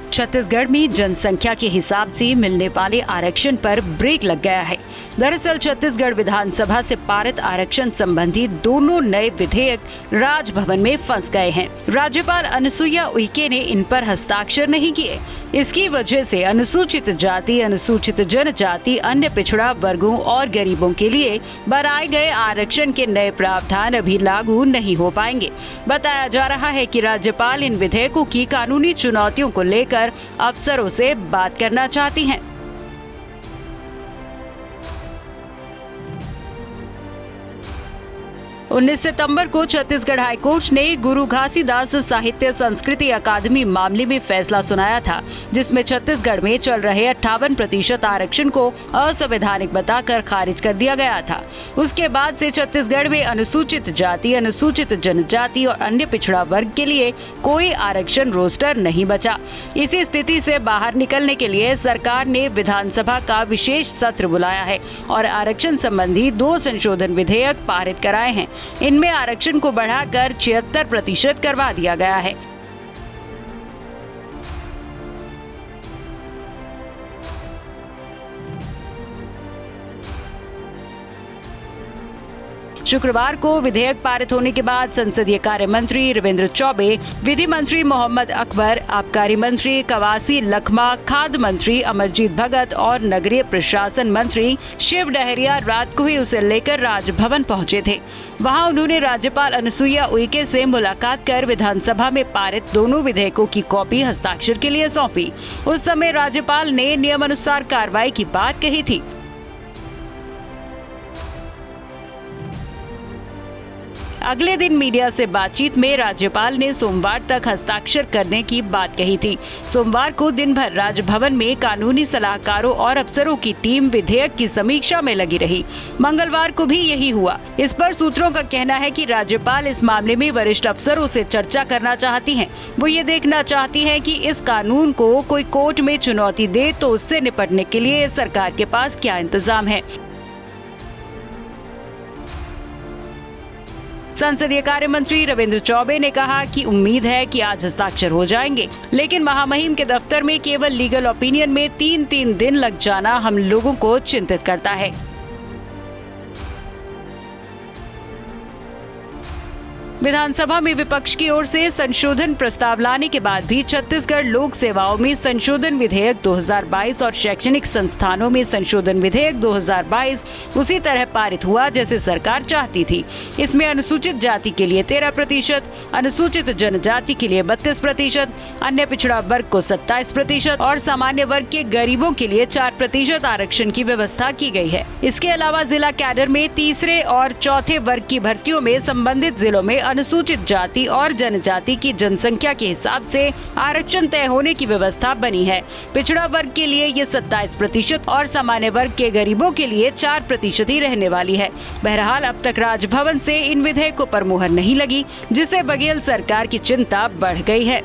छत्तीसगढ़ में जनसंख्या के हिसाब से मिलने वाले आरक्षण पर ब्रेक लग गया है। दरअसल छत्तीसगढ़ विधानसभा से पारित आरक्षण संबंधी दोनों नए विधेयक राजभवन में फंस गए हैं। राज्यपाल अनुसुईया उइके ने इन पर हस्ताक्षर नहीं किए। इसकी वजह से अनुसूचित जाति, अनुसूचित जनजाति, अन्य पिछड़ा वर्गों और गरीबों के लिए बनाए गए आरक्षण के नए प्रावधान अभी लागू नहीं हो पाएंगे। बताया जा रहा है कि राज्यपाल इन विधेयकों की कानूनी चुनौतियों को लेकर अफसरों से बात करना चाहती हैं। 19 सितंबर को छत्तीसगढ़ हाईकोर्ट ने गुरु घासीदास साहित्य संस्कृति अकादमी मामले में फैसला सुनाया था, जिसमें छत्तीसगढ़ में चल रहे 58% आरक्षण को असंवैधानिक बताकर खारिज कर दिया गया था। उसके बाद से छत्तीसगढ़ में अनुसूचित जाति, अनुसूचित जनजाति और अन्य पिछड़ा वर्ग के लिए कोई आरक्षण रोस्टर नहीं बचा। इसी स्थिति से बाहर निकलने के लिए सरकार ने विधानसभा का विशेष सत्र बुलाया है और आरक्षण संबंधी 2 संशोधन विधेयक पारित कराए हैं। इनमें आरक्षण को बढ़ाकर 76% करवा दिया गया है। शुक्रवार को विधेयक पारित होने के बाद संसदीय कार्य मंत्री रविंद्र चौबे, विधि मंत्री मोहम्मद अकबर, आबकारी मंत्री कवासी लखमा, खाद्य मंत्री अमरजीत भगत और नगरीय प्रशासन मंत्री शिव डहरिया रात को ही उसे लेकर राजभवन पहुंचे थे। वहां उन्होंने राज्यपाल अनुसुईया उइके से मुलाकात कर विधानसभा में पारित दोनों विधेयकों की कॉपी हस्ताक्षर के लिए सौंपी। उस समय राज्यपाल ने नियमानुसार कार्रवाई की बात कही थी। अगले दिन मीडिया से बातचीत में राज्यपाल ने सोमवार तक हस्ताक्षर करने की बात कही थी। सोमवार को दिन भर राजभवन में कानूनी सलाहकारों और अफसरों की टीम विधेयक की समीक्षा में लगी रही। मंगलवार को भी यही हुआ। इस पर सूत्रों का कहना है कि राज्यपाल इस मामले में वरिष्ठ अफसरों से चर्चा करना चाहती हैं। वो ये देखना चाहती हैं कि इस कानून को कोई कोर्ट में चुनौती दे तो उससे निपटने के लिए सरकार के पास क्या इंतजाम है। संसदीय कार्य मंत्री रविंद्र चौबे ने कहा कि उम्मीद है कि आज हस्ताक्षर हो जाएंगे, लेकिन महामहिम के दफ्तर में केवल लीगल ओपिनियन में 3 दिन लग जाना हम लोगों को चिंतित करता है। विधानसभा में विपक्ष की ओर से संशोधन प्रस्ताव लाने के बाद भी छत्तीसगढ़ लोक सेवाओं में संशोधन विधेयक 2022 और शैक्षणिक संस्थानों में संशोधन विधेयक 2022 उसी तरह पारित हुआ जैसे सरकार चाहती थी। इसमें अनुसूचित जाति के लिए 13%, अनुसूचित जनजाति के लिए 32%, अन्य पिछड़ा वर्ग को 27% और सामान्य वर्ग के गरीबों के लिए 4% आरक्षण की व्यवस्था की गई है। इसके अलावा जिला कैडर में तीसरे और चौथे वर्ग की भर्तियों में संबंधित जिलों में अनुसूचित जाति और जनजाति की जनसंख्या के हिसाब से आरक्षण तय होने की व्यवस्था बनी है। पिछड़ा वर्ग के लिए ये 27% और सामान्य वर्ग के गरीबों के लिए 4% ही रहने वाली है। बहरहाल अब तक राजभवन से इन विधेयकों पर मुहर नहीं लगी, जिससे बघेल सरकार की चिंता बढ़ गई है।